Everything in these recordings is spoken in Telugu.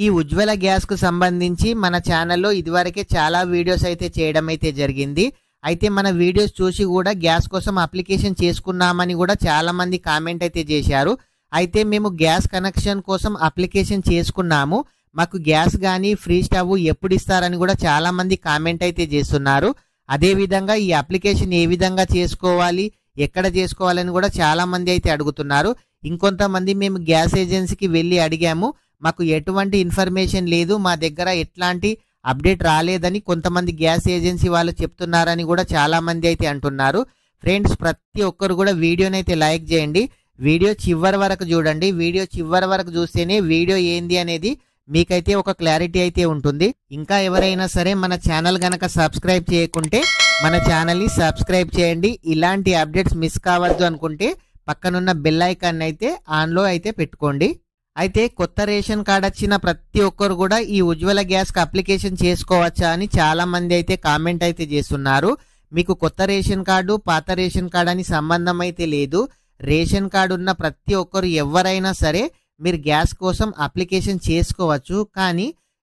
ఈ ఉజ్వల గ్యాస్ కు సంబంధించి మన ఛానల్లో ఇదివరకే చాలా వీడియోస్ అయితే చేయడం అయితే జరిగింది. అయితే మన వీడియోస్ చూసి కూడా గ్యాస్ కోసం అప్లికేషన్ చేసుకున్నామని కూడా చాలా మంది కామెంట్ అయితే చేశారు. అయితే మేము గ్యాస్ కనెక్షన్ కోసం అప్లికేషన్ చేసుకున్నాము, మాకు గ్యాస్ కానీ ఫ్రీ స్టవ్ ఎప్పుడు ఇస్తారని కూడా చాలా మంది కామెంట్ అయితే చేస్తున్నారు. అదేవిధంగా ఈ అప్లికేషన్ ఏ విధంగా చేసుకోవాలి, ఎక్కడ చేసుకోవాలని కూడా చాలా మంది అయితే అడుగుతున్నారు. ఇంకొంతమంది మేము గ్యాస్ ఏజెన్సీకి వెళ్ళి అడిగాము, మాకు ఎటువంటి ఇన్ఫర్మేషన్ లేదు, మా దగ్గర ఎట్లాంటి అప్డేట్ రాలేదని కొంతమంది గ్యాస్ ఏజెన్సీ వాళ్ళు చెప్తున్నారని కూడా చాలా మంది అయితే అంటున్నారు. ఫ్రెండ్స్, ప్రతి ఒక్కరు కూడా వీడియోని అయితే లైక్ చేయండి, వీడియో చివరి వరకు చూడండి. వీడియో చివరి వరకు చూస్తేనే వీడియో ఏంది అనేది మీకైతే ఒక క్లారిటీ అయితే ఉంటుంది. ఇంకా ఎవరైనా సరే మన ఛానల్ గనక సబ్స్క్రైబ్ చేయకుంటే మన ఛానల్ని సబ్స్క్రైబ్ చేయండి. ఇలాంటి అప్డేట్స్ మిస్ కావద్దు అనుకుంటే పక్కనున్న బెల్ ఐకాన్ అయితే ఆన్లో అయితే పెట్టుకోండి. అయితే కొత్త రేషన్ కార్డ్ వచ్చిన ప్రతి ఒక్కరు కూడా ఈ ఉజ్వల గ్యాస్కి అప్లికేషన్ చేసుకోవచ్చా అని చాలా మంది అయితే కామెంట్ అయితే చేస్తున్నారు. మీకు కొత్త రేషన్ కార్డు పాత రేషన్ కార్డు అని సంబంధం అయితే లేదు. రేషన్ కార్డు ఉన్న ప్రతి ఒక్కరు ఎవరైనా సరే మీరు గ్యాస్ కోసం అప్లికేషన్ చేసుకోవచ్చు. కానీ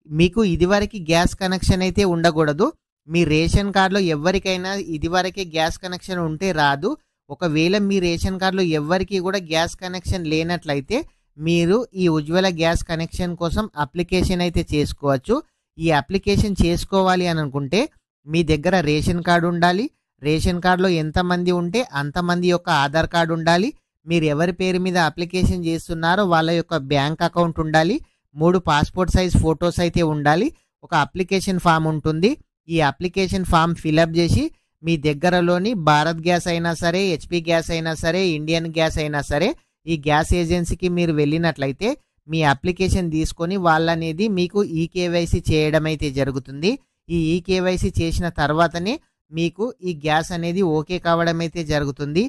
మీకు ఇదివరకు గ్యాస్ కనెక్షన్ అయితే ఉండకూడదు. మీ రేషన్ కార్డులో ఎవరికైనా ఇదివరకే గ్యాస్ కనెక్షన్ ఉంటే రాదు. ఒకవేళ మీ రేషన్ కార్డులో ఎవరికి కూడా గ్యాస్ కనెక్షన్ లేనట్లయితే మీరు ఈ ఉజ్వల గ్యాస్ కనెక్షన్ కోసం అప్లికేషన్ అయితే చేసుకోవచ్చు. ఈ అప్లికేషన్ చేసుకోవాలి అని అనుకుంటే మీ దగ్గర రేషన్ కార్డు ఉండాలి. రేషన్ కార్డులో ఎంతమంది ఉంటే అంతమంది యొక్క ఆధార్ కార్డు ఉండాలి. మీరు ఎవరి పేరు మీద అప్లికేషన్ చేస్తున్నారో వాళ్ళ యొక్క బ్యాంక్ అకౌంట్ ఉండాలి. 3 పాస్పోర్ట్ సైజ్ ఫొటోస్ అయితే ఉండాలి. ఒక అప్లికేషన్ ఫామ్ ఉంటుంది. ఈ అప్లికేషన్ ఫామ్ ఫిలప్ చేసి మీ దగ్గరలోని భారత్ గ్యాస్ అయినా సరే, హెచ్పి గ్యాస్ అయినా సరే, ఇండియన్ గ్యాస్ అయినా సరే ఈ గ్యాస్ ఏజెన్సీకి మీరు వెళ్ళినట్లయితే మీ అప్లికేషన్ తీసుకొని వాళ్ళనేది మీకు ఈకేవైసీ చేయడం అయితే జరుగుతుంది. ఈ ఈకేవైసీ చేసిన తర్వాతనే మీకు ఈ గ్యాస్ అనేది ఓకే కావడం అయితే జరుగుతుంది.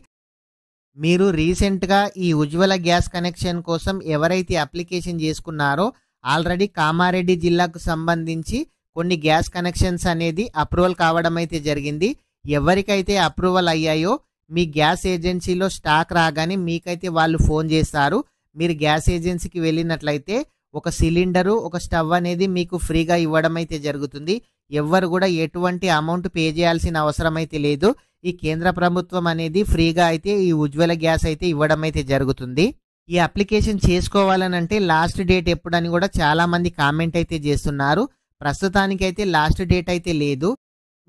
మీరు రీసెంట్గా ఈ ఉజ్వల గ్యాస్ కనెక్షన్ కోసం ఎవరైతే అప్లికేషన్ చేసుకున్నారో ఆల్రెడీ కామారెడ్డి జిల్లాకు సంబంధించి కొన్ని గ్యాస్ కనెక్షన్స్ అనేది అప్రూవల్ కావడం అయితే జరిగింది. ఎవరికైతే అప్రూవల్ అయ్యాయో మీ గ్యాస్ ఏజెన్సీలో స్టాక్ రాగానే మీకైతే వాళ్ళు ఫోన్ చేస్తారు. మీరు గ్యాస్ ఏజెన్సీకి వెళ్ళినట్లయితే ఒక సిలిండరు, ఒక స్టవ్ అనేది మీకు ఫ్రీగా ఇవ్వడం అయితే జరుగుతుంది. ఎవ్వరు కూడా ఎటువంటి అమౌంట్ పే చేయాల్సిన అవసరం అయితే లేదు. ఈ కేంద్ర ప్రభుత్వం అనేది ఫ్రీగా అయితే ఈ ఉజ్వల గ్యాస్ అయితే ఇవ్వడం అయితే జరుగుతుంది. ఈ అప్లికేషన్ చేసుకోవాలనంటే లాస్ట్ డేట్ ఎప్పుడని కూడా చాలా మంది కామెంట్ అయితే చేస్తున్నారు. ప్రస్తుతానికైతే లాస్ట్ డేట్ అయితే లేదు.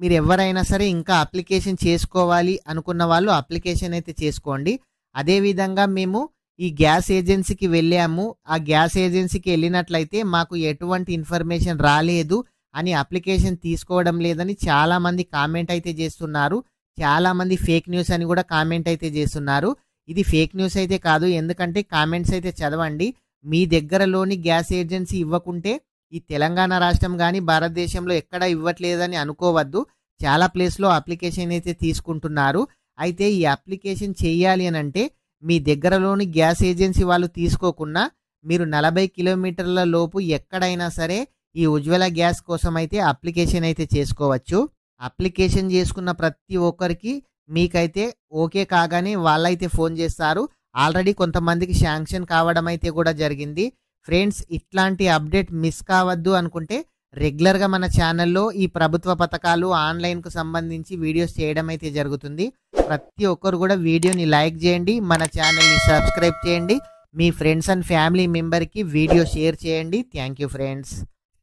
మీరు ఎవరైనా సరే ఇంకా అప్లికేషన్ చేసుకోవాలి అనుకున్న వాళ్ళు అప్లికేషన్ అయితే చేసుకోండి. అదేవిధంగా మేము ఈ గ్యాస్ ఏజెన్సీకి వెళ్ళాము, ఆ గ్యాస్ ఏజెన్సీకి వెళ్ళినట్లయితే మాకు ఎటువంటి ఇన్ఫర్మేషన్ రాలేదు అని అప్లికేషన్ తీసుకోవడం లేదని చాలా మంది కామెంట్ అయితే చేస్తున్నారు. చాలా మంది ఫేక్ న్యూస్ అని కూడా కామెంట్ అయితే చేస్తున్నారు. ఇది ఫేక్ న్యూస్ అయితే కాదు, ఎందుకంటే కామెంట్స్ అయితే చదవండి. మీ దగ్గరలోని గ్యాస్ ఏజెన్సీ ఇవ్వకుంటే ఈ తెలంగాణ రాష్ట్రం కానీ భారతదేశంలో ఎక్కడ ఇవ్వట్లేదని అనుకోవద్దు. చాలా ప్లేస్లో అప్లికేషన్ అయితే తీసుకుంటున్నారు. అయితే ఈ అప్లికేషన్ చేయాలి అని అంటే మీ దగ్గరలోని గ్యాస్ ఏజెన్సీ వాళ్ళు తీసుకోకుండా మీరు 40 కిలోమీటర్ల లోపు ఎక్కడైనా సరే ఈ ఉజ్వల గ్యాస్ కోసం అయితే అప్లికేషన్ అయితే చేసుకోవచ్చు. అప్లికేషన్ చేసుకున్న ప్రతి ఒక్కరికి మీకైతే ఓకే కాగానే వాళ్ళైతే ఫోన్ చేస్తారు. ఆల్రెడీ కొంతమందికి శాంక్షన్ కావడం అయితే కూడా జరిగింది. ఫ్రెండ్స్, ఇట్లాంటి అప్డేట్ మిస్ కావద్దు అనుకుంటే రెగ్యులర్గా మన ఛానల్లో ఈ ప్రభుత్వ పథకాలు ఆన్లైన్కు సంబంధించి వీడియోస్ చేయడం అయితే జరుగుతుంది. ప్రతి ఒక్కరు కూడా వీడియోని లైక్ చేయండి, మన ఛానల్ని సబ్స్క్రైబ్ చేయండి, మీ ఫ్రెండ్స్ అండ్ ఫ్యామిలీ మెంబర్కి వీడియో షేర్ చేయండి. Thank you friends.